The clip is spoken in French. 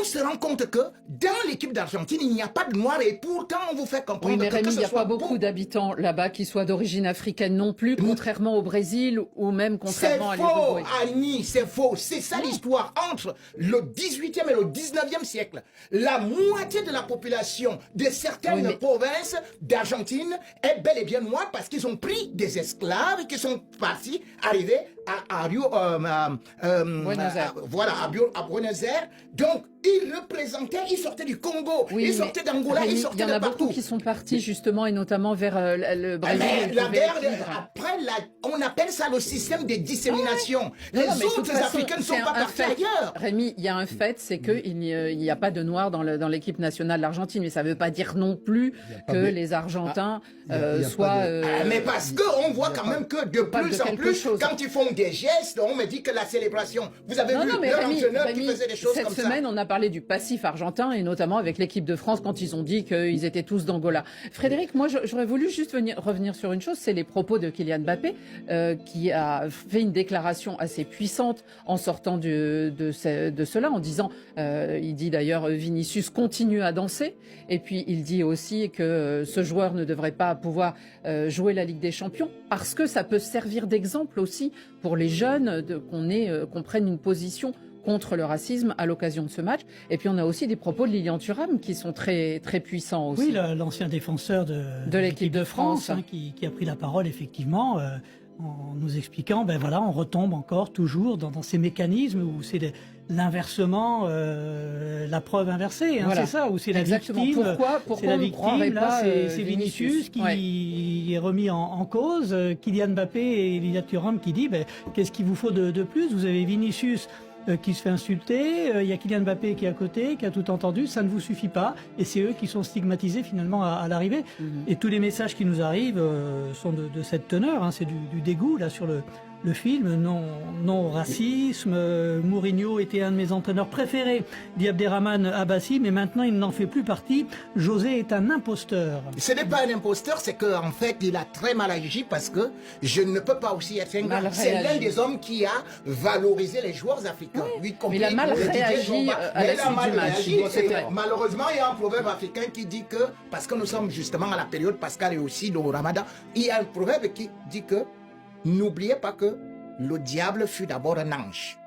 on se rend compte que dans l'équipe d'Argentine, il n'y a pas de Noirs et pourtant on vous fait comprendre oui, mais que Rémi, ce il n'y a soit pas beaucoup d'habitants là-bas qui soient d'origine africaine non plus, contrairement au Brésil ou même contrairement à C'est faux, l'Uruguay. Annie, c'est faux. C'est ça l'histoire. Entre le 18e et le 19e siècle, la moitié de la population de certaines provinces d'Argentine est bel et bien noire parce qu'ils ont pris des esclaves qui sont partis, arrivés à Buenos Aires. voilà, à Buenos Aires. Donc, ils représentaient, ils sortaient du Congo, Oui, ils sortaient d'Angola, ils sortaient de partout. Il y en a beaucoup qui sont partis justement et notamment vers le Brésil. Mais la guerre, après, on appelle ça le système de dissémination. Les autres Africains ne sont pas partis ailleurs. Rémi, il y a un fait, c'est qu'il n'y a pas de Noirs dans l'équipe nationale de l'Argentine, mais ça ne veut pas dire non plus que les Argentins soient... mais parce qu'on voit quand même que de plus en plus, quand ils font des gestes, on me dit que la célébration... Vous avez vu l'entraîneur qui faisait des choses comme ça. Cette semaine, on a parlé du passif argentin et notamment avec l'équipe de France quand ils ont dit qu'ils étaient tous d'Angola. Frédéric, moi j'aurais voulu juste revenir sur une chose, c'est les propos de Kylian Mbappé qui a fait une déclaration assez puissante en sortant de cela, en disant, il dit d'ailleurs Vinicius continue à danser et puis il dit aussi que ce joueur ne devrait pas pouvoir jouer la Ligue des Champions parce que ça peut servir d'exemple aussi pour les jeunes qu'on prenne une position contre le racisme à l'occasion de ce match. Et puis on a aussi des propos de Lilian Thuram qui sont très, très puissants aussi. Oui, l'ancien défenseur de l'équipe de France hein, qui a pris la parole effectivement en nous expliquant, ben voilà, on retombe encore toujours dans ces mécanismes où c'est l'inversement, la preuve inversée, hein, voilà. C'est ça, où c'est la victime. Pourquoi c'est la victime, là, c'est Vinicius qui est remis en cause. Kylian Mbappé et Lilian Thuram qui dit, ben, qu'est-ce qu'il vous faut de plus? Vous avez Vinicius qui se fait insulter, il y a Kylian Mbappé qui est à côté, qui a tout entendu, ça ne vous suffit pas, et c'est eux qui sont stigmatisés finalement à l'arrivée. Et tous les messages qui nous arrivent sont de cette teneur, hein, c'est du dégoût là sur le film, non au racisme. Mourinho était un de mes entraîneurs préférés, dit Abderrahmane Abbassi, mais maintenant il n'en fait plus partie. José est un imposteur. Ce n'est pas un imposteur, c'est qu'en fait il a très mal agi parce que je ne peux pas aussi être un gars. C'est l'un des hommes qui a valorisé les joueurs africains. Oui, mais il a mal réagi à la suite du match. Malheureusement, il y a un proverbe africain qui dit que, parce que nous sommes justement à la période pascale et aussi au Ramadan, il y a un proverbe qui dit que n'oubliez pas que le diable fut d'abord un ange.